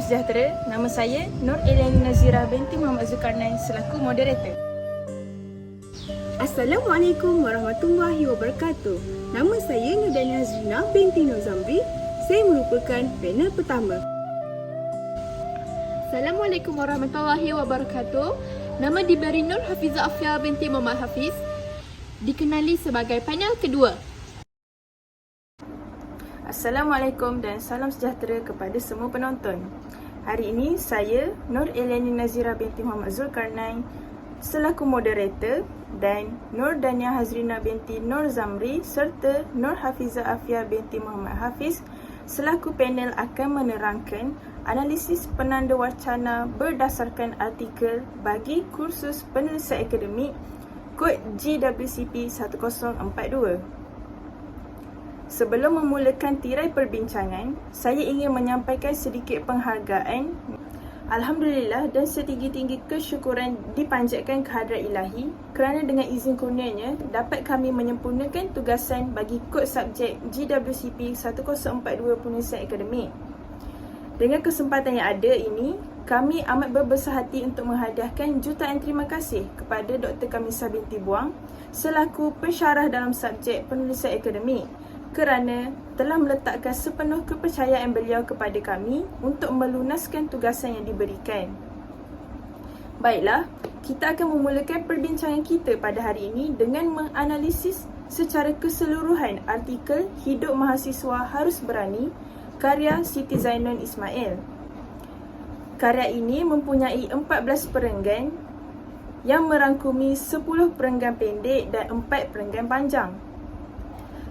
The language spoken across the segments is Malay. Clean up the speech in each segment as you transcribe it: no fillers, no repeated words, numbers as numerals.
sejahtera. Nama saya Nur Eliani Nazira binti Muhammad Zulkarnain selaku moderator. Assalamualaikum warahmatullahi wabarakatuh. Nama saya Nurdania Hazrina binti Nur Zamri. Saya merupakan panel pertama. Assalamualaikum warahmatullahi wabarakatuh. Nama diberi Nur Hafizah Afia binti Muhammad Hafiz. Dikenali sebagai panel kedua. Assalamualaikum dan salam sejahtera kepada semua penonton. Hari ini saya Nur Eliani Nazira binti Muhammad Zulkarnain selaku moderator dan Nur Dania Hazrina binti Nur Zamri serta Nur Hafizah Afia binti Muhammad Hafiz selaku panel akan menerangkan analisis penanda wacana berdasarkan artikel bagi kursus penulisan akademik kod GWCP 1042. Sebelum memulakan tirai perbincangan, saya ingin menyampaikan sedikit penghargaan. Alhamdulillah dan setinggi-tinggi kesyukuran dipanjatkan kehadrat ilahi kerana dengan izin kurnianya dapat kami menyempurnakan tugasan bagi kod subjek GWCP 1042 penulisan akademik. Dengan kesempatan yang ada ini, kami amat berbesar hati untuk menghadiahkan jutaan terima kasih kepada Dr. Kamisah binti Buang selaku pensyarah dalam subjek penulisan akademik kerana telah meletakkan sepenuh kepercayaan beliau kepada kami untuk melunaskan tugasan yang diberikan. Baiklah, kita akan memulakan perbincangan kita pada hari ini dengan menganalisis secara keseluruhan artikel Hidup Mahasiswa Harus Berani karya Siti Zainun Ismail. Karya ini mempunyai 14 perenggan yang merangkumi 10 perenggan pendek dan 4 perenggan panjang.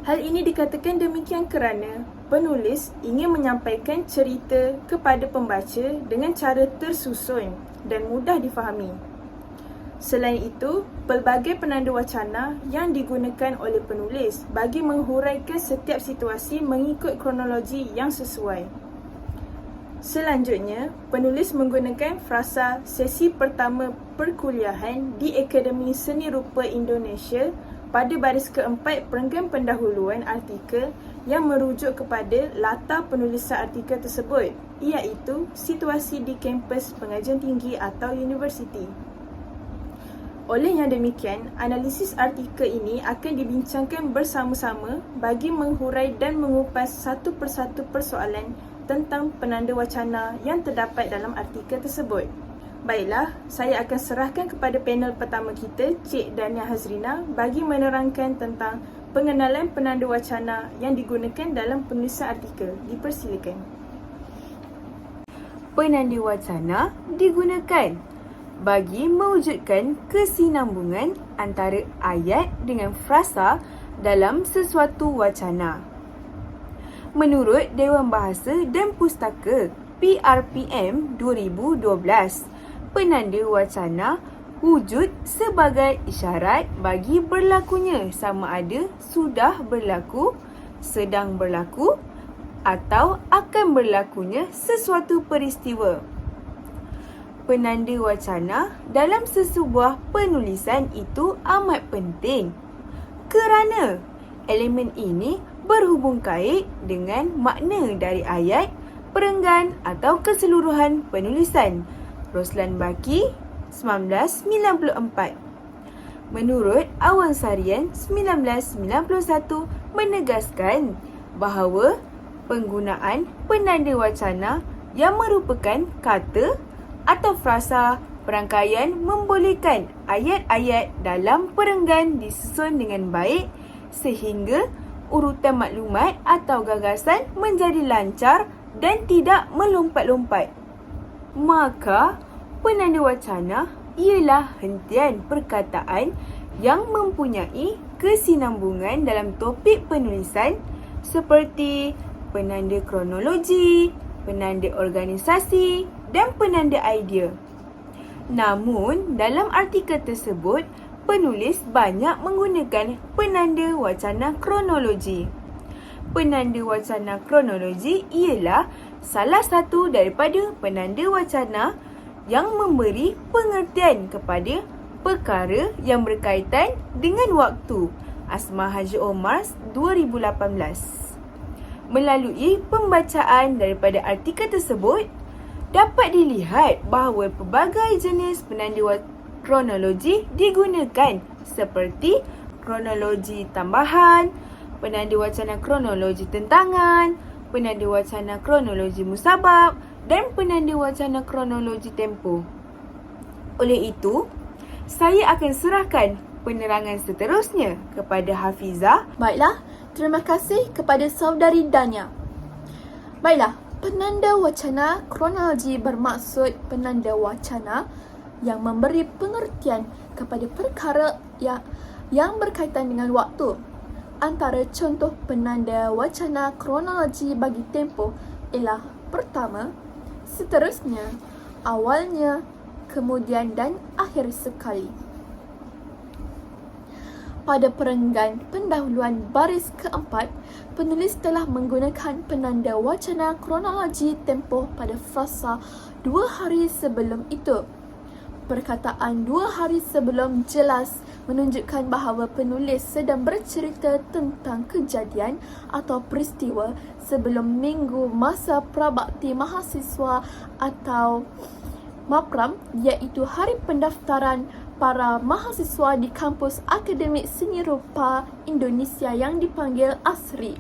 Hal ini dikatakan demikian kerana penulis ingin menyampaikan cerita kepada pembaca dengan cara tersusun dan mudah difahami. Selain itu, pelbagai penanda wacana yang digunakan oleh penulis bagi menghuraikan setiap situasi mengikut kronologi yang sesuai. Selanjutnya, penulis menggunakan frasa sesi pertama perkuliahan di Akademi Seni Rupa Indonesia pada baris keempat perenggan pendahuluan artikel yang merujuk kepada latar penulisan artikel tersebut, iaitu situasi di kampus pengajian tinggi atau universiti. Oleh yang demikian, analisis artikel ini akan dibincangkan bersama-sama bagi menghurai dan mengupas satu persatu persoalan tentang penanda wacana yang terdapat dalam artikel tersebut. Baiklah, saya akan serahkan kepada panel pertama kita, Cik Dania Hazrina, bagi menerangkan tentang pengenalan penanda wacana yang digunakan dalam penulisan artikel. Dipersilakan. Penanda wacana digunakan bagi mewujudkan kesinambungan antara ayat dengan frasa dalam sesuatu wacana. Menurut Dewan Bahasa dan Pustaka PRPM 2012, penanda wacana wujud sebagai isyarat bagi berlakunya sama ada sudah berlaku, sedang berlaku atau akan berlakunya sesuatu peristiwa. Penanda wacana dalam sesebuah penulisan itu amat penting kerana elemen ini berhubung kait dengan makna dari ayat, perenggan atau keseluruhan penulisan. Roslan Baki, 1994. Menurut Awan Sarian 1991 menegaskan bahawa penggunaan penanda wacana yang merupakan kata atau frasa perangkaian membolehkan ayat-ayat dalam perenggan disusun dengan baik sehingga urutan maklumat atau gagasan menjadi lancar dan tidak melompat-lompat. Maka, penanda wacana ialah hentian perkataan yang mempunyai kesinambungan dalam topik penulisan seperti penanda kronologi, penanda organisasi dan penanda idea. Namun, dalam artikel tersebut, penulis banyak menggunakan penanda wacana kronologi. Penanda wacana kronologi ialah salah satu daripada penanda wacana yang memberi pengertian kepada perkara yang berkaitan dengan waktu. Asma Haji Omar 2018. Melalui pembacaan daripada artikel tersebut, Dapat dilihat bahawa pelbagai jenis penanda kronologi digunakan seperti kronologi tambahan, penanda wacana kronologi tentangan, penanda wacana kronologi musabab dan penanda wacana kronologi tempoh. Oleh itu, saya akan serahkan penerangan seterusnya kepada Hafizah. Baiklah, terima kasih kepada saudari Dania. Baiklah, penanda wacana kronologi bermaksud penanda wacana yang memberi pengertian kepada perkara yang berkaitan dengan waktu. Antara contoh penanda wacana kronologi bagi tempoh ialah pertama, seterusnya, awalnya, kemudian dan akhir sekali. Pada perenggan pendahuluan baris keempat, penulis telah menggunakan penanda wacana kronologi tempoh pada frasa 2 hari sebelum itu. Perkataan 2 hari sebelum jelas menunjukkan bahawa penulis sedang bercerita tentang kejadian atau peristiwa sebelum minggu masa prabakti mahasiswa atau MAPRAM, iaitu hari pendaftaran para mahasiswa di kampus Akademik Seni Rupa Indonesia yang dipanggil ASRI.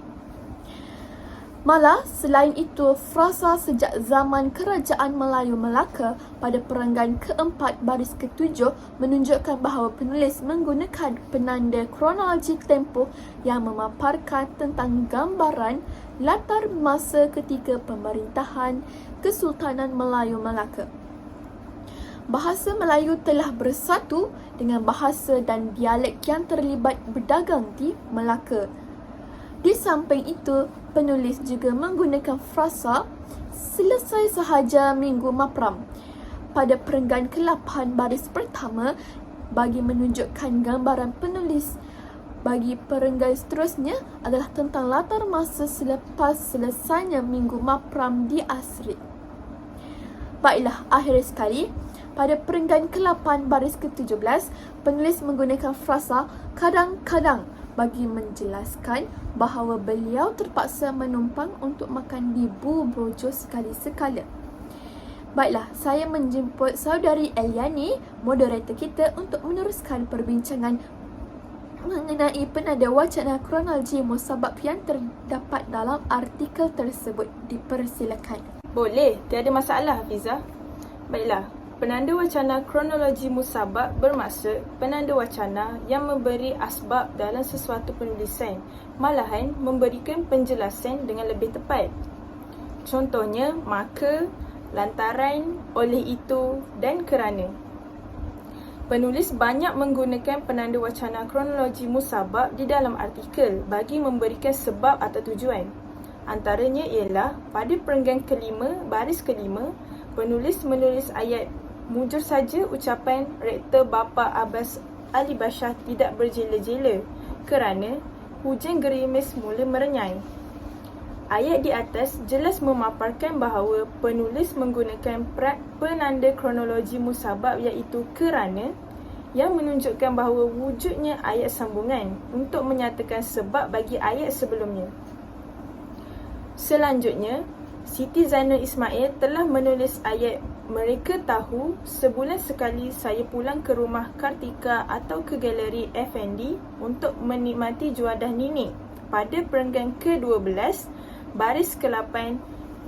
Malah, selain itu, frasa sejak zaman Kerajaan Melayu Melaka pada perenggan keempat baris ketujuh menunjukkan bahawa penulis menggunakan penanda kronologi tempoh yang memaparkan tentang gambaran latar masa ketika pemerintahan Kesultanan Melayu Melaka. Bahasa Melayu telah bersatu dengan bahasa dan dialek yang terlibat berdagang di Melaka. Di samping itu, penulis juga menggunakan frasa selesai sahaja minggu MAPRAM pada perenggan ke-8 baris pertama bagi menunjukkan gambaran penulis. Bagi perenggan seterusnya adalah tentang latar masa selepas selesainya minggu MAPRAM di ASRI. Baiklah, akhir sekali, pada perenggan ke-8 baris ke-17, penulis menggunakan frasa kadang-kadang bagi menjelaskan bahawa beliau terpaksa menumpang untuk makan di Bu Brojo sekali-sekala. Baiklah, saya menjemput saudari Eliani, moderator kita, untuk meneruskan perbincangan mengenai penanda wacana kronologi musabab yang terdapat dalam artikel tersebut. Dipersilakan. Boleh, tiada masalah Hafizah. Baiklah, penanda wacana kronologi musabab bermaksud penanda wacana yang memberi asbab dalam sesuatu penulisan, malahan memberikan penjelasan dengan lebih tepat. Contohnya, maka, lantaran, oleh itu dan kerana. Penulis banyak menggunakan penanda wacana kronologi musabab di dalam artikel bagi memberikan sebab atau tujuan. Antaranya ialah pada perenggan kelima, baris kelima, penulis menulis ayat mujur saja ucapan Rektor Bapa Abbas Ali Bashar tidak berjela-jela kerana hujan gerimis mula merenyai. Ayat di atas jelas memaparkan bahawa penulis menggunakan penanda kronologi musabab iaitu kerana yang menunjukkan bahawa wujudnya ayat sambungan untuk menyatakan sebab bagi ayat sebelumnya. Selanjutnya, Siti Zainal Ismail telah menulis ayat mereka tahu sebulan sekali saya pulang ke rumah Kartika atau ke galeri Effendi untuk menikmati juadah Nini pada perenggan ke-12 baris ke-8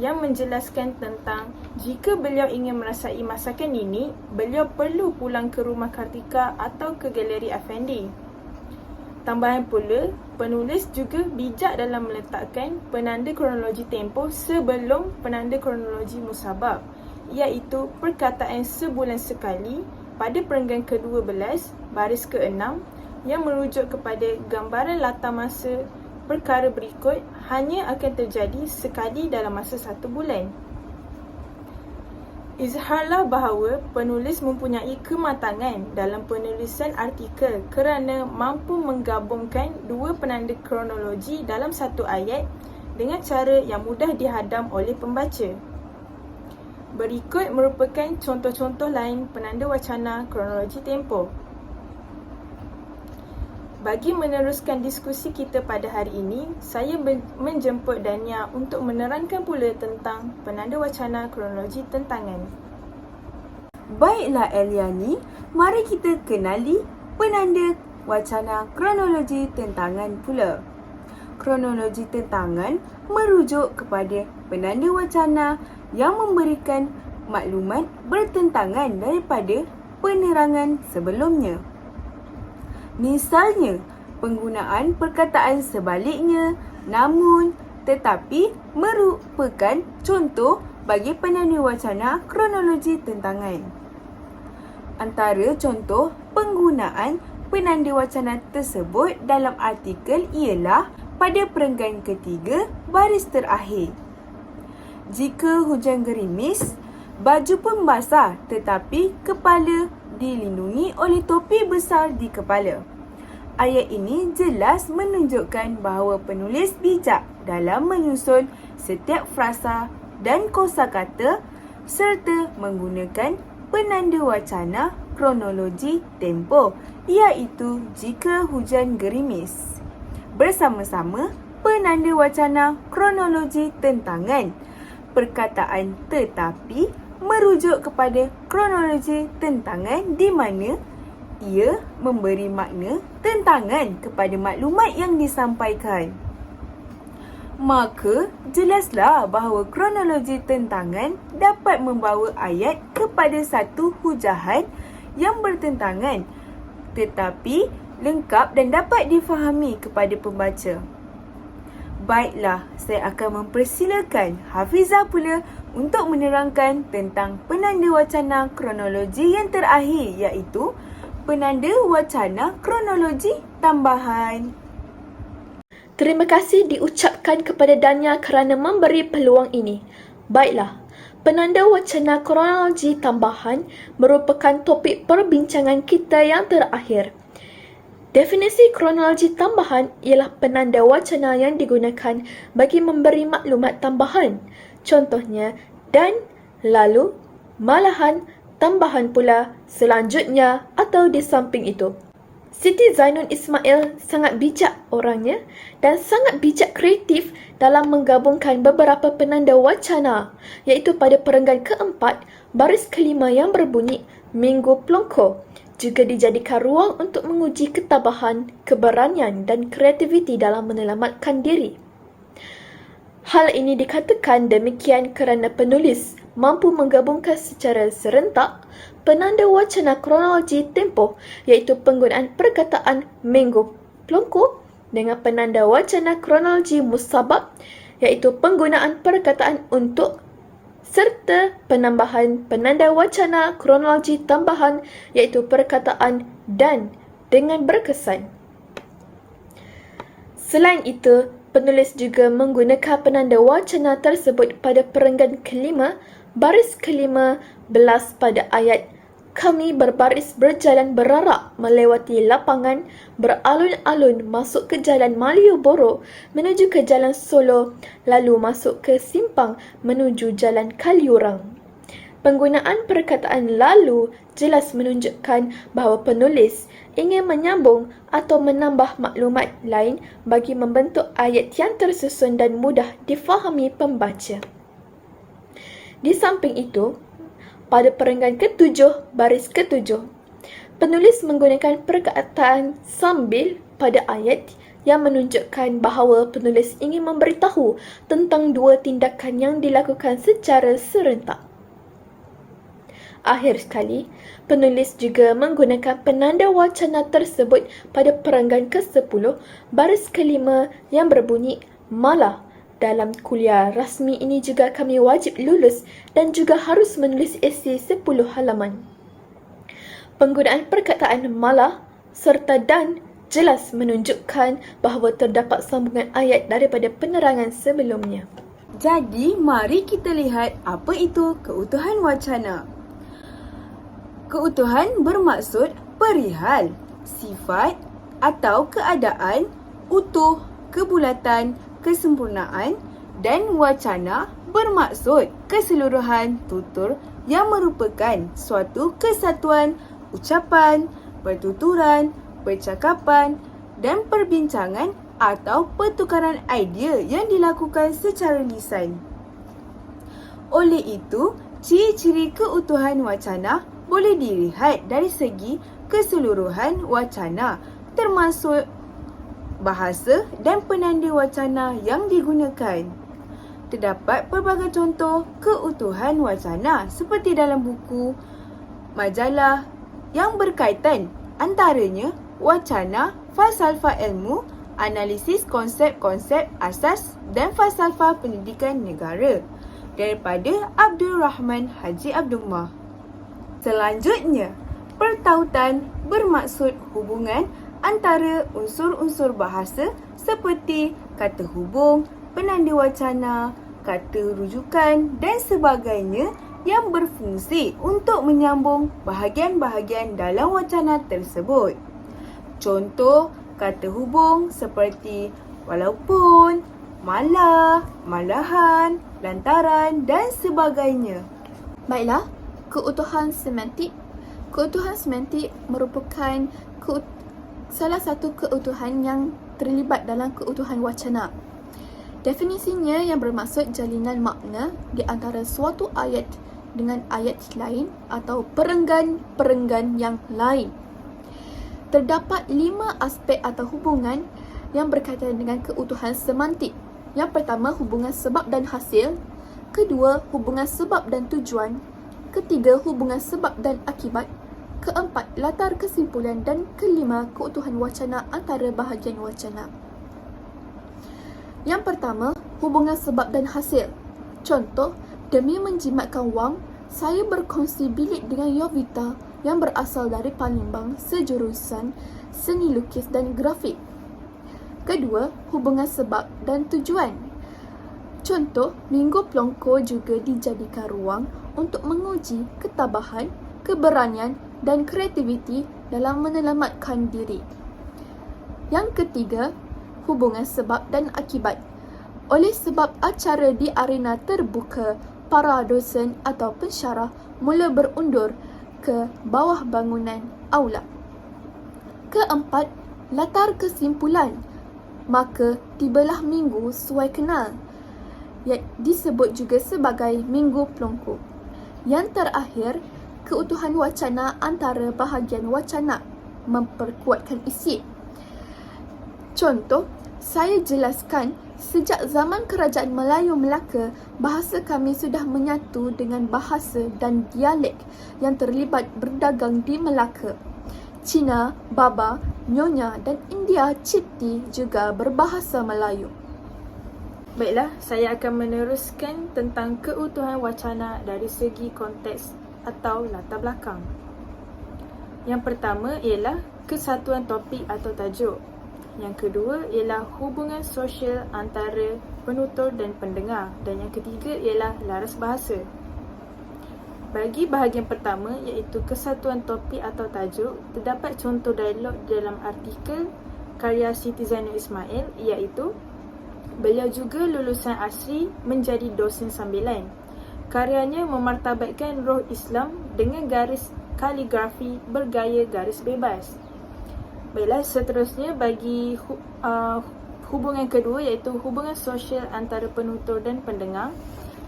yang menjelaskan tentang jika beliau ingin merasai masakan Nini, beliau perlu pulang ke rumah Kartika atau ke galeri Effendi. Tambahan pula, penulis juga bijak dalam meletakkan penanda kronologi tempoh sebelum penanda kronologi musabab, iaitu perkataan sebulan sekali pada perenggan ke-12 baris ke-6 yang merujuk kepada gambaran latar masa perkara berikut hanya akan terjadi sekali dalam masa 1 bulan. Izharlah bahawa penulis mempunyai kematangan dalam penulisan artikel kerana mampu menggabungkan dua penanda kronologi dalam satu ayat dengan cara yang mudah dihadam oleh pembaca. Berikut merupakan contoh-contoh lain penanda wacana kronologi tempoh. Bagi meneruskan diskusi kita pada hari ini, saya menjemput Dania untuk menerangkan pula tentang penanda wacana kronologi tentangan. Baiklah Eliani, mari kita kenali penanda wacana kronologi tentangan pula. Kronologi tentangan merujuk kepada penanda wacana yang memberikan maklumat bertentangan daripada penerangan sebelumnya. Misalnya, penggunaan perkataan sebaliknya, namun, tetapi merupakan contoh bagi penanda wacana kronologi tentangan. Antara contoh penggunaan penanda wacana tersebut dalam artikel ialah pada perenggan ketiga baris terakhir. Jika hujan gerimis, baju pun basah tetapi kepala dilindungi oleh topi besar di kepala. Ayat ini jelas menunjukkan bahawa penulis bijak dalam menyusun setiap frasa dan kosakata serta menggunakan penanda wacana kronologi tempoh, iaitu jika hujan gerimis. Bersama-sama penanda wacana kronologi tentangan. Perkataan tetapi merujuk kepada kronologi tentangan di mana ia memberi makna tentangan kepada maklumat yang disampaikan. Maka, jelaslah bahawa kronologi tentangan dapat membawa ayat kepada satu hujahan yang bertentangan tetapi lengkap dan dapat difahami kepada pembaca. Baiklah, saya akan mempersilakan Hafizah pula untuk menerangkan tentang penanda wacana kronologi yang terakhir, iaitu penanda wacana kronologi tambahan. Terima kasih diucapkan kepada Dania kerana memberi peluang ini. Baiklah, penanda wacana kronologi tambahan merupakan topik perbincangan kita yang terakhir. Definisi kronologi tambahan ialah penanda wacana yang digunakan bagi memberi maklumat tambahan. Contohnya, dan, lalu, malahan, tambahan pula, selanjutnya atau di samping itu. Siti Zainun Ismail sangat bijak orangnya dan sangat bijak kreatif dalam menggabungkan beberapa penanda wacana, iaitu pada perenggan keempat, baris kelima yang berbunyi Minggu Plongko. Juga dijadikan ruang untuk menguji ketabahan, keberanian dan kreativiti dalam menyelamatkan diri. Hal ini dikatakan demikian kerana penulis mampu menggabungkan secara serentak penanda wacana kronologi tempoh, iaitu penggunaan perkataan Minggu Plongko, dengan penanda wacana kronologi musabab, iaitu penggunaan perkataan untuk, serta penambahan penanda wacana kronologi tambahan, iaitu perkataan dan dengan berkesan. Selain itu, penulis juga menggunakan penanda wacana tersebut pada perenggan kelima, baris ke-15 pada ayat kami berbaris berjalan berarak melewati lapangan beralun-alun masuk ke jalan Malioboro menuju ke jalan Solo lalu masuk ke simpang menuju jalan Kaliurang. Penggunaan perkataan lalu jelas menunjukkan bahawa penulis ingin menyambung atau menambah maklumat lain bagi membentuk ayat yang tersusun dan mudah difahami pembaca. Di samping itu, pada perenggan ke-7, baris ke-7, penulis menggunakan perkataan sambil pada ayat yang menunjukkan bahawa penulis ingin memberitahu tentang dua tindakan yang dilakukan secara serentak. Akhir sekali, penulis juga menggunakan penanda wacana tersebut pada perenggan ke-10, baris ke-5 yang berbunyi malah. Dalam kuliah rasmi ini juga kami wajib lulus dan juga harus menulis esei 10 halaman. Penggunaan perkataan malah serta dan jelas menunjukkan bahawa terdapat sambungan ayat daripada penerangan sebelumnya. Jadi, mari kita lihat apa itu keutuhan wacana. Keutuhan bermaksud perihal, sifat atau keadaan, utuh, kebulatan, kesempurnaan, dan wacana bermaksud keseluruhan tutur yang merupakan suatu kesatuan ucapan, pertuturan, percakapan dan perbincangan atau pertukaran idea yang dilakukan secara lisan. Oleh itu, ciri-ciri keutuhan wacana boleh dilihat dari segi keseluruhan wacana, termasuk bahasa dan penanda wacana yang digunakan. Terdapat pelbagai contoh keutuhan wacana seperti dalam buku, majalah yang berkaitan, antaranya wacana falsafah ilmu, analisis konsep-konsep asas dan falsafah pendidikan negara daripada Abdul Rahman Haji Abdullah. Selanjutnya, pertautan bermaksud hubungan antara unsur-unsur bahasa seperti kata hubung, penanda wacana, kata rujukan dan sebagainya yang berfungsi untuk menyambung bahagian-bahagian dalam wacana tersebut. Contoh kata hubung seperti walaupun, malah, malahan, lantaran dan sebagainya. Baiklah, keutuhan semantik. Keutuhan semantik merupakan salah satu keutuhan yang terlibat dalam keutuhan wacana. Definisinya yang bermaksud jalinan makna di antara suatu ayat dengan ayat lain atau perenggan-perenggan yang lain. Terdapat 5 aspek atau hubungan yang berkaitan dengan keutuhan semantik. Yang pertama, hubungan sebab dan hasil. Kedua, hubungan sebab dan tujuan. Ketiga, hubungan sebab dan akibat. Keempat, latar kesimpulan. Dan kelima, keutuhan wacana antara bahagian wacana. Yang pertama, hubungan sebab dan hasil. Contoh, demi menjimatkan wang, saya berkongsi bilik dengan Yovita yang berasal dari Palembang sejurusan seni lukis dan grafik. Kedua, hubungan sebab dan tujuan. Contoh, Minggu Plongko juga dijadikan ruang untuk menguji ketabahan, keberanian dan kreativiti dalam menyelamatkan diri. Yang ketiga, hubungan sebab dan akibat. Oleh sebab acara di arena terbuka, para dosen atau pensyarah mula berundur ke bawah bangunan aula. Keempat, latar kesimpulan. Maka tibalah minggu suai kenal, yang disebut juga sebagai Minggu Plongko. Yang terakhir, keutuhan wacana antara bahagian wacana, memperkuatkan isi. Contoh, saya jelaskan sejak zaman Kerajaan Melayu Melaka, bahasa kami sudah menyatu dengan bahasa dan dialek yang terlibat berdagang di Melaka. Cina, Baba, Nyonya dan India Cipti juga berbahasa Melayu. Baiklah, saya akan meneruskan tentang keutuhan wacana dari segi konteks atau latar belakang. Yang pertama ialah kesatuan topik atau tajuk. Yang kedua ialah hubungan sosial antara penutur dan pendengar. Dan yang ketiga ialah laras bahasa. Bagi bahagian pertama iaitu kesatuan topik atau tajuk, terdapat contoh dialog dalam artikel karya Siti Zainal Ismail iaitu beliau juga lulusan asri menjadi dosen sambilan. Karyanya memartabatkan roh Islam dengan garis kaligrafi bergaya garis bebas. Baiklah, seterusnya bagi hubungan kedua iaitu hubungan sosial antara penutur dan pendengar.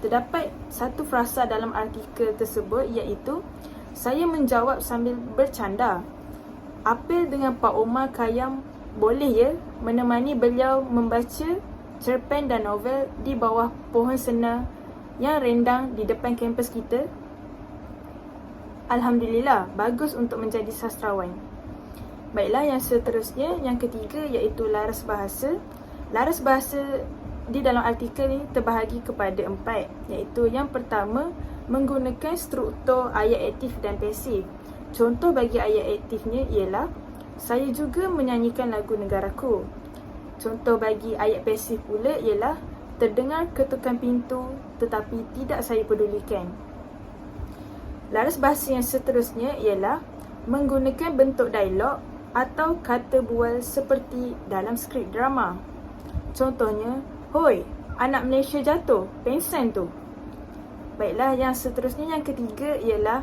Terdapat satu frasa dalam artikel tersebut iaitu saya menjawab sambil bercanda. Apel dengan Pak Omar Khayyam boleh ya menemani beliau membaca cerpen dan novel di bawah pohon sena yang rendang di depan kampus kita? Alhamdulillah, bagus untuk menjadi sastrawan. Baiklah, yang seterusnya, yang ketiga iaitu laras bahasa. Laras bahasa di dalam artikel ini terbahagi kepada 4, iaitu yang pertama, menggunakan struktur ayat aktif dan pasif. Contoh bagi ayat aktifnya ialah saya juga menyanyikan lagu negaraku. Contoh bagi ayat pasif pula ialah terdengar ketukan pintu tetapi tidak saya pedulikan. Laras bahasa yang seterusnya ialah menggunakan bentuk dialog atau kata bual seperti dalam skrip drama. Contohnya, hoi, anak Malaysia jatuh, pengsan tu. Baiklah, yang seterusnya yang ketiga ialah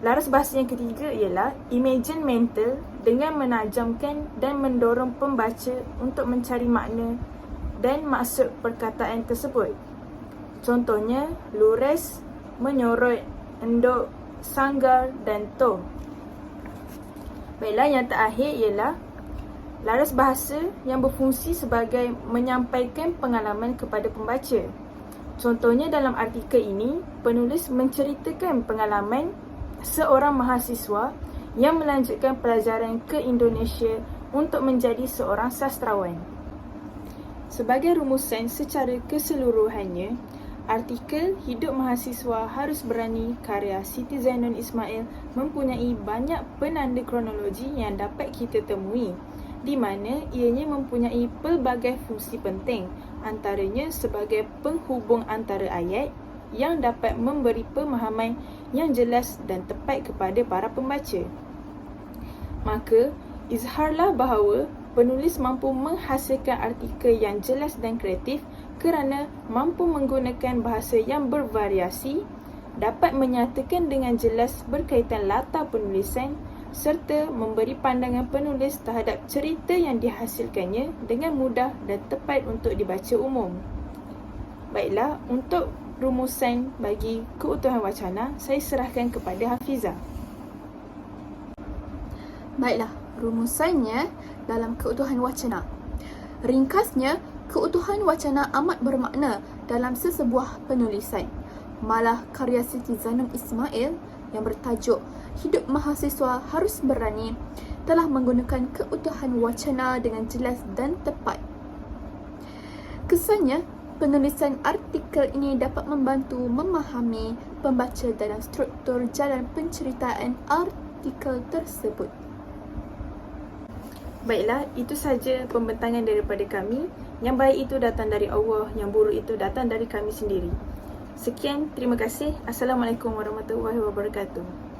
Laras bahasa yang ketiga ialah imagine mental dengan menajamkan dan mendorong pembaca untuk mencari makna dan maksud perkataan tersebut. Contohnya, lures, menyorot, endok, sanggar dan toh. Baiklah, yang terakhir ialah laras bahasa yang berfungsi sebagai menyampaikan pengalaman kepada pembaca. Contohnya dalam artikel ini, penulis menceritakan pengalaman seorang mahasiswa yang melanjutkan pelajaran ke Indonesia untuk menjadi seorang sastrawan. Sebagai rumusan secara keseluruhannya, artikel Hidup Mahasiswa Harus Berani karya Siti Zainun Ismail mempunyai banyak penanda kronologi yang dapat kita temui, di mana ianya mempunyai pelbagai fungsi penting, antaranya sebagai penghubung antara ayat yang dapat memberi pemahaman yang jelas dan tepat kepada para pembaca. Maka, izharlah bahawa penulis mampu menghasilkan artikel yang jelas dan kreatif kerana mampu menggunakan bahasa yang bervariasi, dapat menyatakan dengan jelas berkaitan latar penulisan serta memberi pandangan penulis terhadap cerita yang dihasilkannya dengan mudah dan tepat untuk dibaca umum. Baiklah, untuk rumusan bagi keutuhan wacana, saya serahkan kepada Hafizah. Baiklah, rumusannya dalam keutuhan wacana. Ringkasnya, keutuhan wacana amat bermakna dalam sesebuah penulisan. Malah karya Siti Zainun Ismail yang bertajuk Hidup Mahasiswa Harus Berani telah menggunakan keutuhan wacana dengan jelas dan tepat. Kesannya, penulisan artikel ini dapat membantu memahami pembaca dalam struktur jalan penceritaan artikel tersebut. Baiklah, itu sahaja pembentangan daripada kami. Yang baik itu datang dari Allah, yang buruk itu datang dari kami sendiri. Sekian, terima kasih. Assalamualaikum warahmatullahi wabarakatuh.